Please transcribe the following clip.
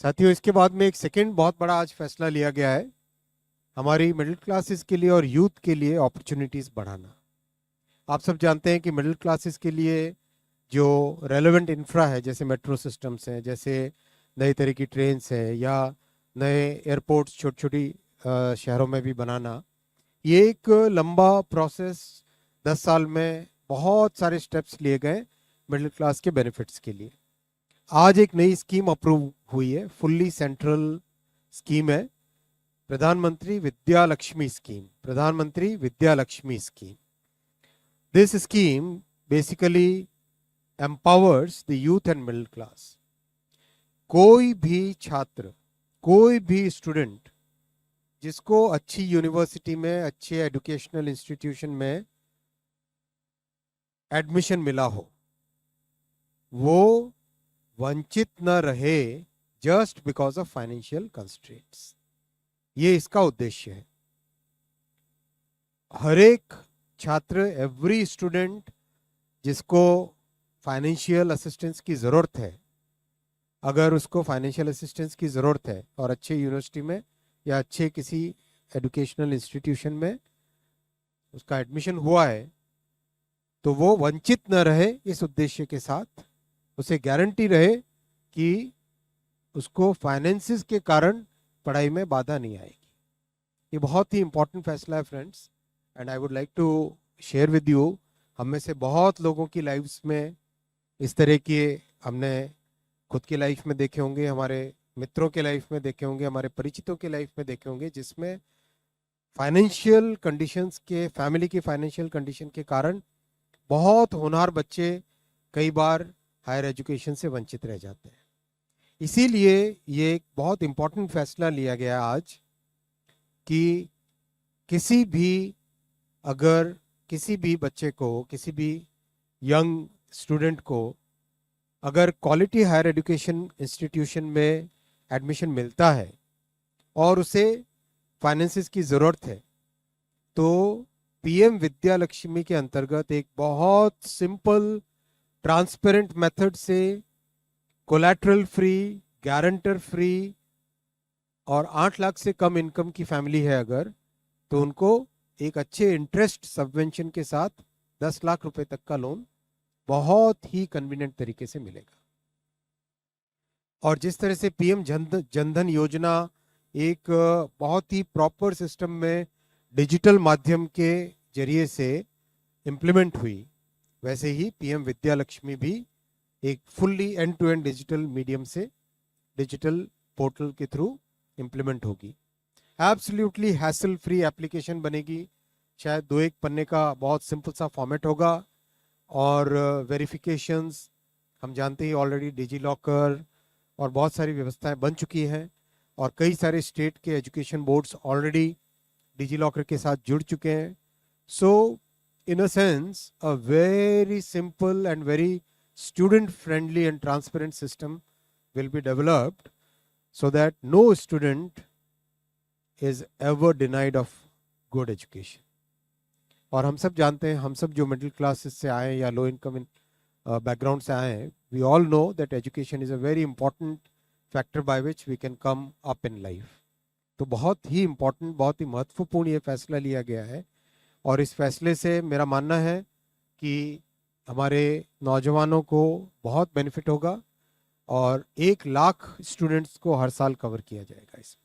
साथियों, इसके बाद में एक सेकेंड बहुत बड़ा आज फैसला लिया गया है हमारी मिडिल क्लासेस के लिए और यूथ के लिए अपॉर्चुनिटीज़ बढ़ाना। आप सब जानते हैं कि मिडिल क्लासेस के लिए जो रेलेवेंट इंफ्रा है, जैसे मेट्रो सिस्टम्स हैं, जैसे नई तरह की ट्रेन्स हैं या नए एयरपोर्ट्स छोटी छोटी शहरों में भी बनाना, ये एक लंबा प्रोसेस 10 साल में बहुत सारे स्टेप्स लिए गए मिडिल क्लास के बेनिफिट्स के लिए। आज एक नई स्कीम अप्रूव हुई है, फुल्ली सेंट्रल स्कीम है, प्रधानमंत्री विद्या लक्ष्मी स्कीम। प्रधानमंत्री Vidya Lakshmi scheme, this scheme basically empowers the youth and middle class. कोई भी छात्र, कोई भी स्टूडेंट जिसको अच्छी यूनिवर्सिटी में, अच्छे एजुकेशनल इंस्टीट्यूशन में एडमिशन मिला हो, वो वंचित न रहे just because of financial constraints. ये इसका उद्देश्य है। हर एक छात्र, एवरी स्टूडेंट जिसको फाइनेंशियल असिस्टेंस की ज़रूरत है, अगर उसको फाइनेंशियल असिस्टेंस की ज़रूरत है और अच्छे यूनिवर्सिटी में या अच्छे किसी एजुकेशनल इंस्टीट्यूशन में उसका एडमिशन हुआ है, तो वो वंचित न रहे। इस उद्देश्य के साथ उसे गारंटी रहे कि उसको फाइनेंसिस के कारण पढ़ाई में बाधा नहीं आएगी। ये बहुत ही इंपॉर्टेंट फैसला है friends, and I would like to share with you. हम में से बहुत लोगों की लाइफ्स में इस तरह के हमने खुद की लाइफ में देखे होंगे, हमारे मित्रों के लाइफ में देखे होंगे, हमारे परिचितों के लाइफ में देखे होंगे, जिसमें फाइनेंशियल कंडीशंस के, फैमिली की फाइनेंशियल कंडीशन के कारण बहुत होनहार बच्चे कई बार हायर एजुकेशन से वंचित रह जाते हैं। इसीलिए ये एक बहुत इंपॉर्टेंट फैसला लिया गया आज कि अगर किसी भी बच्चे को, किसी भी यंग स्टूडेंट को अगर क्वालिटी हायर एजुकेशन इंस्टीट्यूशन में एडमिशन मिलता है और उसे फाइनेंसिस की ज़रूरत है, तो पीएम विद्या लक्ष्मी के अंतर्गत एक बहुत सिंपल ट्रांसपेरेंट मेथड से कोलैटरल फ्री, गारंटर फ्री, और 8 लाख से कम इनकम की फैमिली है अगर, तो उनको एक अच्छे इंटरेस्ट सबवेंशन के साथ 10 लाख रुपए तक का लोन बहुत ही कन्वीनियंट तरीके से मिलेगा। और जिस तरह से पीएम जनधन योजना एक बहुत ही प्रॉपर सिस्टम में डिजिटल माध्यम के जरिए से इम्प्लीमेंट हुई, वैसे ही पीएम विद्या लक्ष्मी भी एक fully end to end digital medium से, डिजिटल पोर्टल के थ्रू इम्प्लीमेंट होगी। एब्सोल्युटली हैसल फ्री एप्लीकेशन बनेगी। शायद 2-1 पन्ने का बहुत सिंपल सा फॉर्मेट होगा, और वेरिफिकेशंस हम जानते ही ऑलरेडी डिजी लॉकर और बहुत सारी व्यवस्थाएं बन चुकी हैं, और कई सारे स्टेट के education boards already digi locker के साथ जुड़ चुके हैं। सो in a sense, a very simple and very student friendly and transparent system will be developed so that no student is ever denied of good education. और हम सब जानते हैं, हम सब जो मिडिल क्लासेस से आए या लो इनकम बैकग्राउंड से आए हैं, we all know that education is a very important factor by which we can come up in life. तो बहुत ही इंपॉर्टेंट, बहुत ही महत्वपूर्ण ये फैसला लिया गया है, और इस फैसले से मेरा मानना है कि हमारे नौजवानों को बहुत बेनिफिट होगा, और 1 लाख स्टूडेंट्स को हर साल कवर किया जाएगा इसमें।